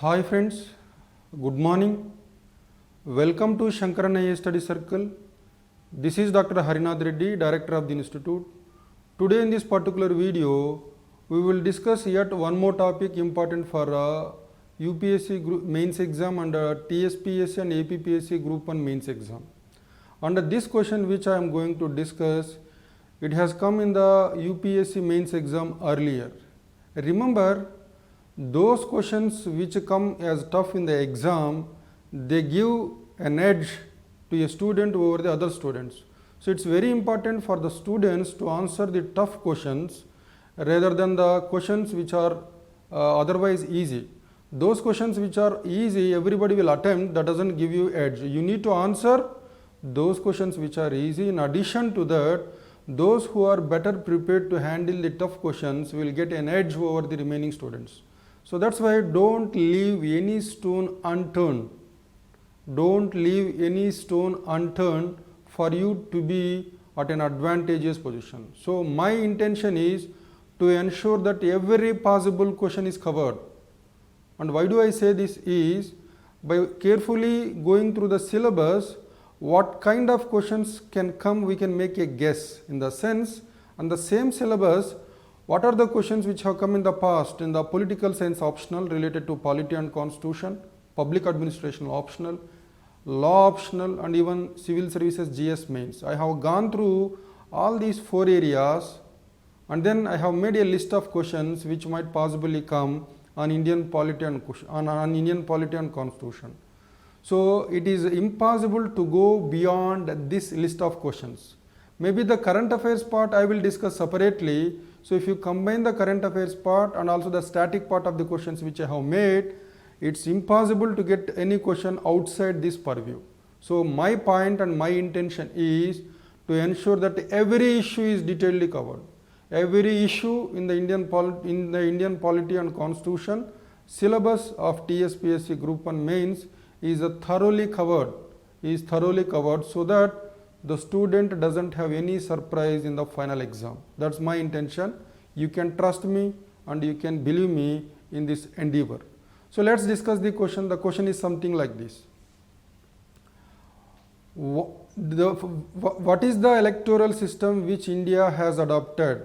Hi friends, good morning. Welcome to Shankaran IA Study Circle. This is Dr. Harinath Reddy, Director of the Institute. Today in this particular video, we will discuss yet one more topic important for UPSC group mains exam and TSPSC and APPSC group 1 mains exam. Under this question which I am going to discuss, it has come in the UPSC mains exam earlier. Remember, those questions which come as tough in the exam, they give an edge to a student over the other students. So it's very important for the students to answer the tough questions rather than the questions which are otherwise easy. Those questions which are easy, everybody will attempt, that doesn't give you edge. You need to answer those questions which are easy. In addition to that, those who are better prepared to handle the tough questions will get an edge over the remaining students. So that's why don't leave any stone unturned. Don't leave any stone unturned for you to be at an advantageous position. So my intention is to ensure that every possible question is covered. And why do I say this is, by carefully going through the syllabus, what kind of questions can come, we can make a guess in the sense, and the same syllabus, what are the questions which have come in the past in the political science optional related to polity and constitution, public administration optional, law optional, and even civil services GS mains. I have gone through all these 4 areas and then I have made a list of questions which might possibly come on Indian polity and Indian polity and constitution. So it is impossible to go beyond this list of questions. Maybe the current affairs part I will discuss separately. So if you combine the current affairs part and also the static part of the questions which I have made, it's impossible to get any question outside this purview. So my point and my intention is to ensure that every issue is detailedly covered. Every issue in the Indian polity and constitution syllabus of TSPSC group 1 mains is thoroughly covered so that the student doesn't have any surprise in the final exam. That's my intention. You can trust me and you can believe me in this endeavor. So let's discuss the question. The question is something like this. What is the electoral system which India has adopted,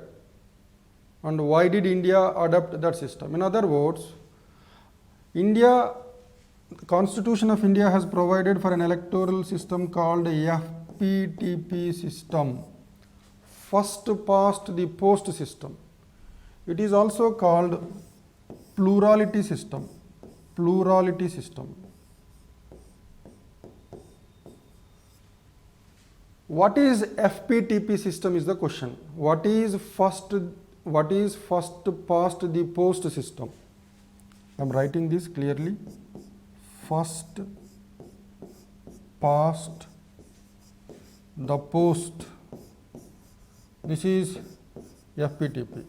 and why did India adopt that system? In other words, the Constitution of India has provided for an electoral system called Fptp system, first past the post system. It is also called plurality system. Plurality system. What is Fptp system is the question. What is first past the post system? I am writing this clearly. First past the post. This is Fptp.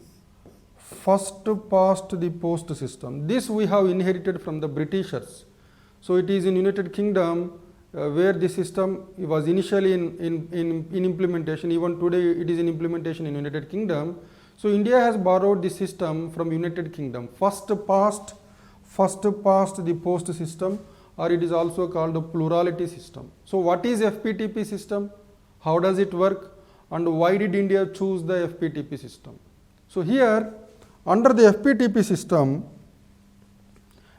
First past the post system. This we have inherited from the Britishers. So it is in United Kingdom where the system was initially in implementation. Even today it is in implementation in United Kingdom. So India has borrowed the system from United Kingdom. First past the post system, or it is also called a plurality system. So what is Fptp system? How does it work? And why did India choose the Fptp system? So here, under the Fptp system,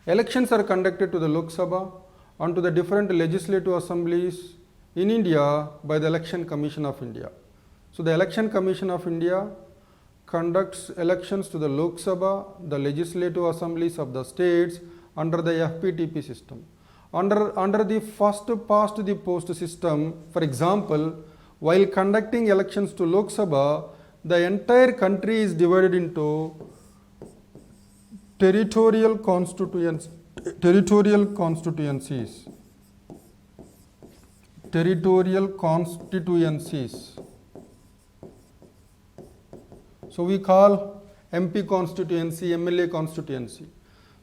elections are conducted to the Lok Sabha and to the different legislative assemblies in India by the Election Commission of India. So the Election Commission of India conducts elections to the Lok Sabha, the legislative assemblies of the states under the Fptp system. Under the first past the post system, for example, while conducting elections to Lok Sabha, the entire country is divided into territorial constituencies. So we call MP constituency, MLA constituency.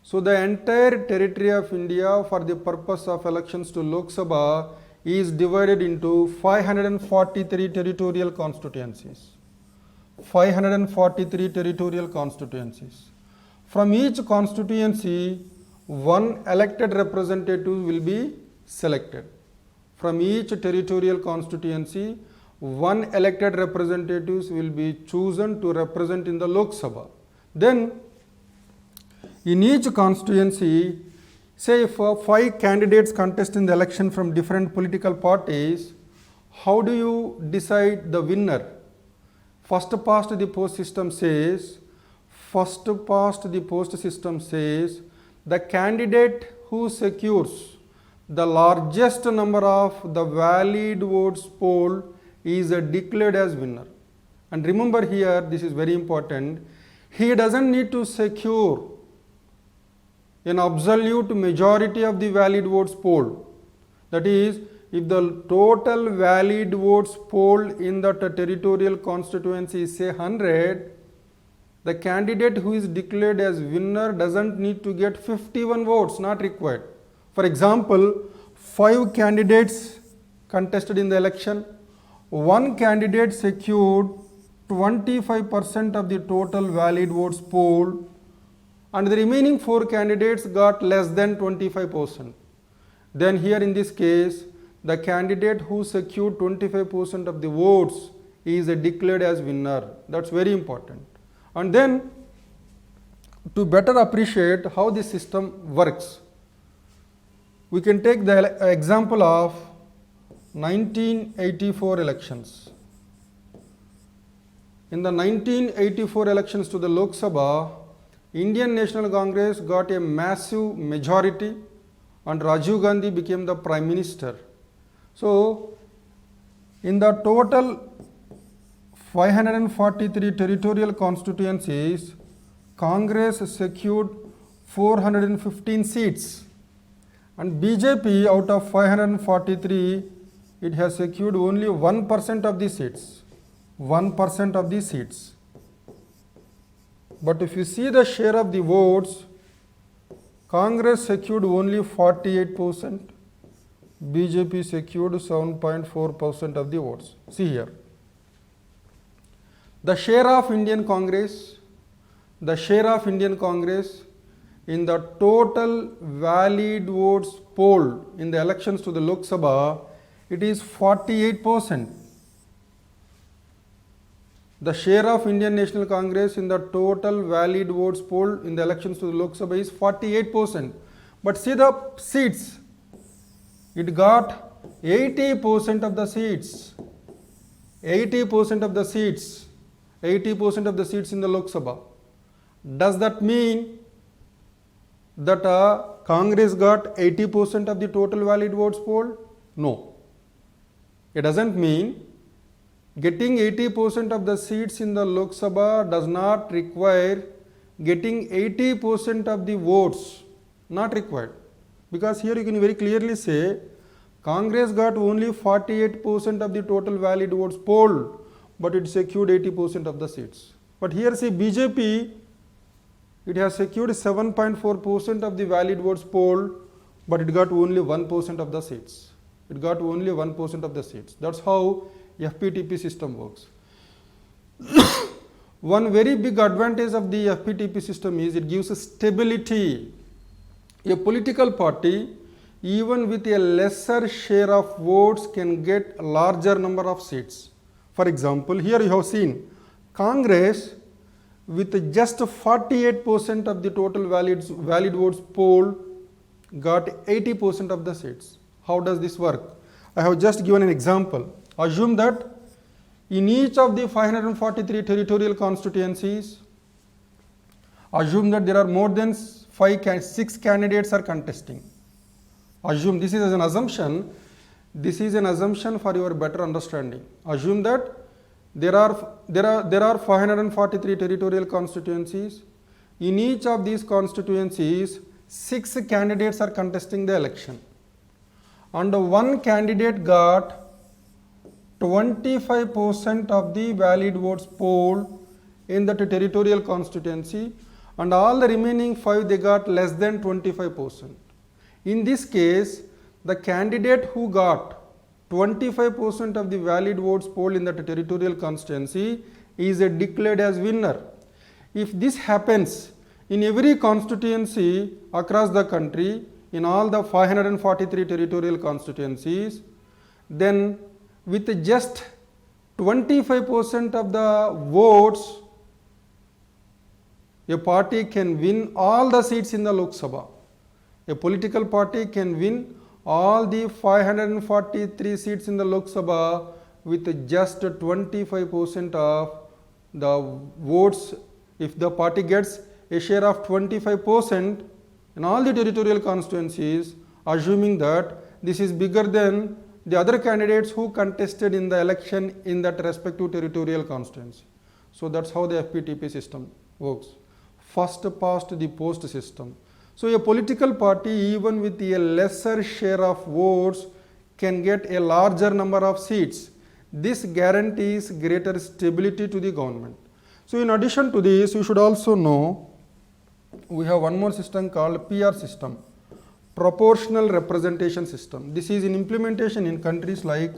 So the entire territory of India for the purpose of elections to Lok Sabha is divided into 543 territorial constituencies. 543 territorial constituencies. From each constituency, one elected representative will be selected. From each territorial constituency, one elected representatives will be chosen to represent in the Lok Sabha. Then, in each constituency, say if 5 candidates contest in the election from different political parties, how do you decide the winner? First past the post system says, the candidate who secures the largest number of the valid votes polled is declared as winner. And remember here, this is very important, he doesn't need to secure an absolute majority of the valid votes polled. That is, if the total valid votes polled in the territorial constituency is say 100, the candidate who is declared as winner doesn't need to get 51 votes, not required. For example, 5 candidates contested in the election, one candidate secured 25% of the total valid votes polled, and the remaining 4 candidates got less than 25%. Then here in this case, the candidate who secured 25% of the votes is declared as winner. That's very important. And then, to better appreciate how this system works, we can take the example of 1984 elections. In the 1984 elections to the Lok Sabha, Indian National Congress got a massive majority and Rajiv Gandhi became the Prime Minister. So, in the total 543 territorial constituencies, Congress secured 415 seats, and BJP out of 543, it has secured only 1% of the seats. 1% of the seats. But if you see the share of the votes, Congress secured only 48%, BJP secured 7.4% of the votes. See here. The share of Indian Congress in the total valid votes polled in the elections to the Lok Sabha, it is 48%. The share of Indian National Congress in the total valid votes polled in the elections to the Lok Sabha is 48%. But see the seats, it got 80% of the seats. 80% of the seats. 80% of the seats in the Lok Sabha. Does that mean that Congress got 80% of the total valid votes polled? No. It doesn't mean getting 80% of the seats in the Lok Sabha does not require getting 80% of the votes. Not required. Because here you can very clearly say Congress got only 48% of the total valid votes polled, but it secured 80% of the seats. But here see BJP, it has secured 7.4% of the valid votes polled, but it got only 1% of the seats. It got only 1% of the seats. That's how Fptp system works. One very big advantage of the Fptp system is it gives stability. A political party, even with a lesser share of votes, can get a larger number of seats. For example, here you have seen Congress with just 48% of the total valid votes polled got 80% of the seats. How does this work? I have just given an example. Assume that in each of the 543 territorial constituencies, assume that there are more than 6 candidates are contesting. Assume, this is an assumption. This is an assumption for your better understanding. Assume that there are 543 territorial constituencies. In each of these constituencies, 6 candidates are contesting the election. And one candidate got 25% of the valid votes polled in that territorial constituency, and all the remaining 5 they got less than 25%. In this case, the candidate who got 25% of the valid votes polled in that territorial constituency is declared as winner. If this happens in every constituency across the country, in all the 543 territorial constituencies, then with just 25% of the votes, a party can win all the seats in the Lok Sabha. A political party can win all the 543 seats in the Lok Sabha with just 25% of the votes. If the party gets a share of 25% in all the territorial constituencies, assuming that this is bigger than the other candidates who contested in the election in that respective territorial constituency. So that's how the Fptp system works. First past the post system. So a political party, even with a lesser share of votes, can get a larger number of seats. This guarantees greater stability to the government. So in addition to this, you should also know we have one more system called PR system, proportional representation system. This is in implementation in countries like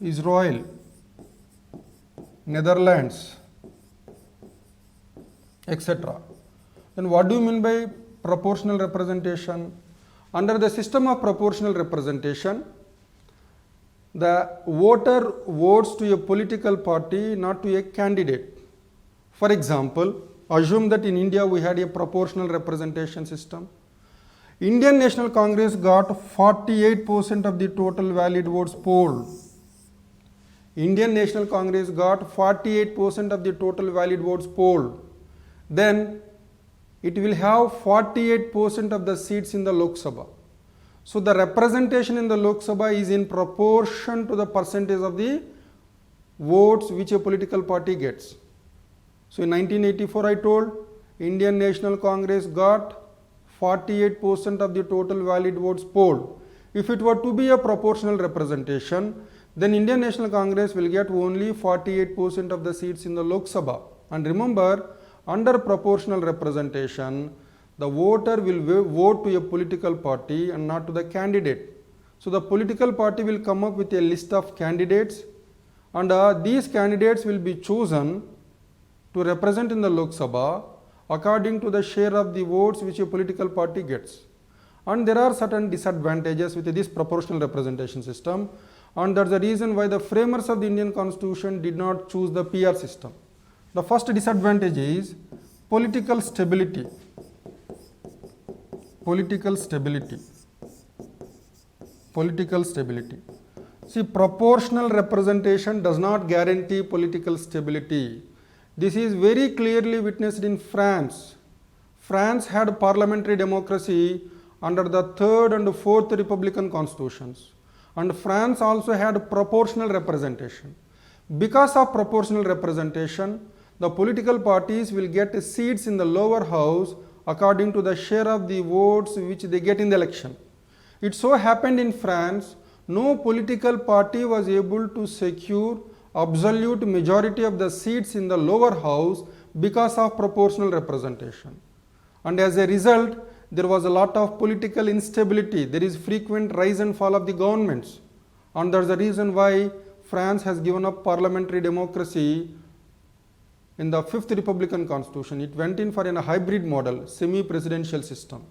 Israel, Netherlands, etc. Then what do you mean by proportional representation? Under the system of proportional representation, the voter votes to a political party, not to a candidate. For example, assume that in India we had a proportional representation system. Indian National Congress got 48% of the total valid votes polled. Indian National Congress got 48% of the total valid votes polled. Then it will have 48% of the seats in the Lok Sabha. So the representation in the Lok Sabha is in proportion to the percentage of the votes which a political party gets. So in 1984 I told Indian National Congress got 48% of the total valid votes polled. If it were to be a proportional representation, then Indian National Congress will get only 48% of the seats in the Lok Sabha. And remember, under proportional representation, the voter will vote to a political party and not to the candidate. So the political party will come up with a list of candidates, and these candidates will be chosen to represent in the Lok Sabha according to the share of the votes which a political party gets. And there are certain disadvantages with this proportional representation system, and that's the reason why the framers of the Indian Constitution did not choose the PR system. The first disadvantage is political stability. Political stability. Political stability. See, proportional representation does not guarantee political stability. This is very clearly witnessed in France. France had parliamentary democracy under the 3rd and 4th Republican constitutions. And France also had proportional representation. Because of proportional representation, the political parties will get seats in the lower house according to the share of the votes which they get in the election. It so happened in France, no political party was able to secure absolute majority of the seats in the lower house because of proportional representation. And as a result, there was a lot of political instability. There is frequent rise and fall of the governments. And that's the reason why France has given up parliamentary democracy in the 5th Republican Constitution. It went in for a hybrid model, semi-presidential system.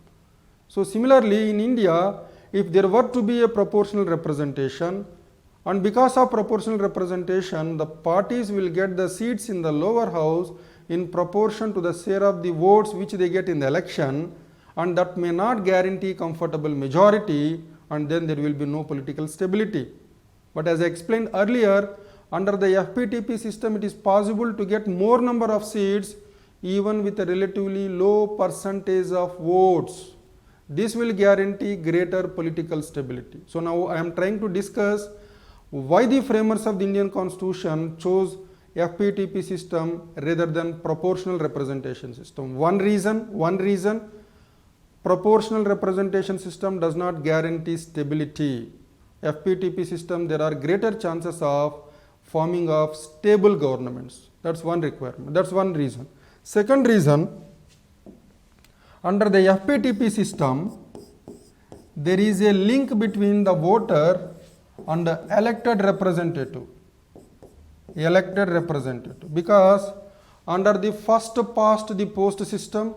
So similarly, in India, if there were to be a proportional representation, and because of proportional representation, the parties will get the seats in the lower house in proportion to the share of the votes which they get in the election, and that may not guarantee comfortable majority, and then there will be no political stability. But as I explained earlier, under the Fptp system, it is possible to get more number of seats even with a relatively low percentage of votes. This will guarantee greater political stability. So now I am trying to discuss why the framers of the Indian Constitution chose Fptp system rather than proportional representation system. One reason, proportional representation system does not guarantee stability. Fptp system, there are greater chances of forming of stable governments. That's one requirement. That's one reason. Second reason, under the Fptp system, there is a link between the voter and the elected representative. Because under the first past the post system,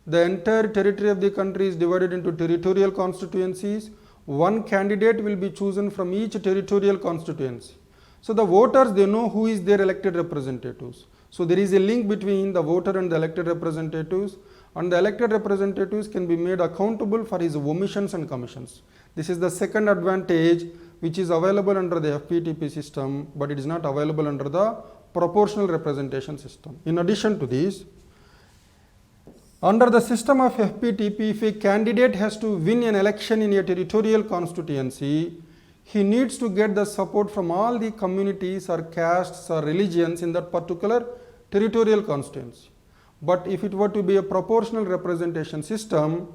The entire territory of the country is divided into territorial constituencies. One candidate will be chosen from each territorial constituency. So the voters, they know who is their elected representatives. So there is a link between the voter and the elected representatives, and the elected representatives can be made accountable for his omissions and commissions. This is the second advantage which is available under the Fptp system, but it is not available under the proportional representation system. In addition to this, under the system of Fptp, if a candidate has to win an election in a territorial constituency, he needs to get the support from all the communities or castes or religions in that particular territorial constituency. But if it were to be a proportional representation system,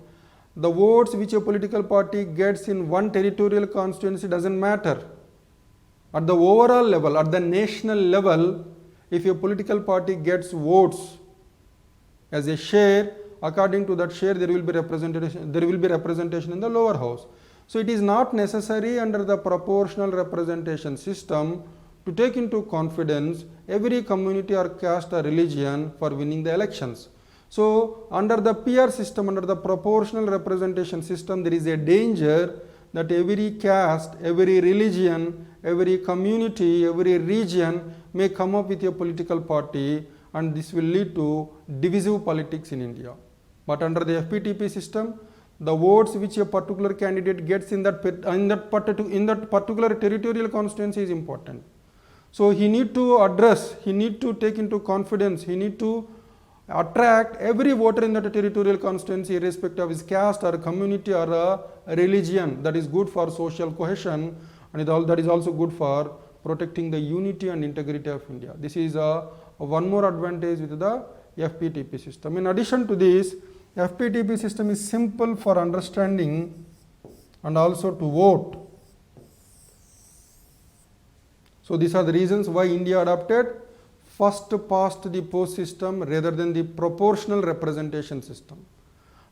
the votes which a political party gets in one territorial constituency doesn't matter. At the overall level, at the national level, if a political party gets votes as a share, according to that share there will be representation in the lower house. So it is not necessary under the proportional representation system to take into confidence every community or caste or religion for winning the elections. So under the PR system, under the proportional representation system, there is a danger that every caste, every religion, every community, every region may come up with a political party, and this will lead to divisive politics in India. But under the Fptp system, the votes which a particular candidate gets in that particular territorial constituency is important. So he need to address, he need to take into confidence, he need to attract every voter in that territorial constituency irrespective of his caste or community or a religion. That is good for social cohesion, and that is also good for protecting the unity and integrity of India. This is one more advantage with the Fptp system. In addition to this, Fptp system is simple for understanding and also to vote. So these are the reasons why India adopted first past the post system rather than the proportional representation system.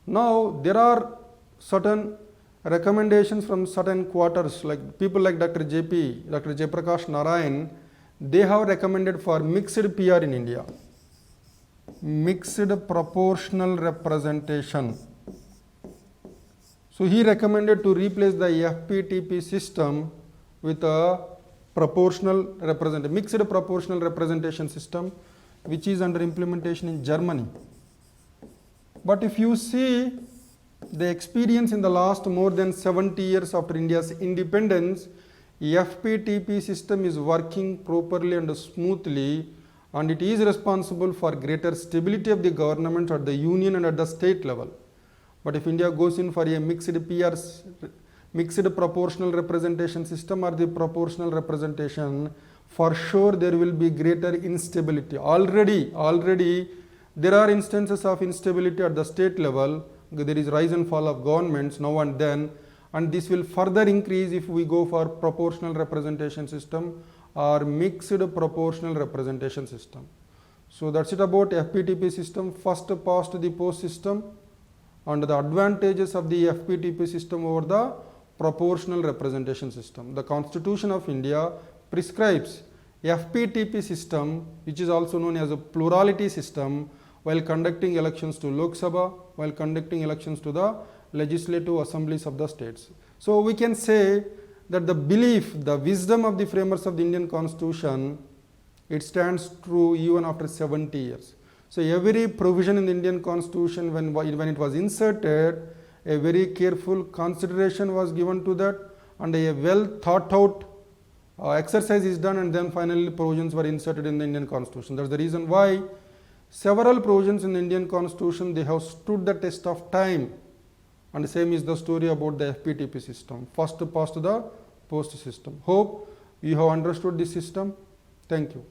Now there are certain recommendations from certain quarters, like people like Dr. Jayaprakash Narayan, they have recommended for mixed PR in India. Mixed proportional representation. So he recommended to replace the Fptp system with a mixed proportional representation system, which is under implementation in Germany. But if you see the experience in the last more than 70 years after India's independence, Fptp system is working properly and smoothly, and it is responsible for greater stability of the government at the union and at the state level. But if India goes in for a mixed proportional representation system or the proportional representation, for sure there will be greater instability. Already there are instances of instability at the state level. There is rise and fall of governments now and then, and this will further increase if we go for proportional representation system or mixed proportional representation system. So that's it about Fptp system, first past the post system, and the advantages of the Fptp system over the proportional representation system. The Constitution of India prescribes Fptp system, which is also known as a plurality system, while conducting elections to Lok Sabha, while conducting elections to the legislative assemblies of the states. So we can say that the belief, the wisdom of the framers of the Indian Constitution, it stands true even after 70 years. So every provision in the Indian Constitution, when it was inserted, a very careful consideration was given to that, and a well thought out exercise is done, and then finally provisions were inserted in the Indian Constitution. That's the reason why several provisions in the Indian Constitution, they have stood the test of time. And the same is the story about the Fptp system, first past the post system. Hope you have understood this system. Thank you.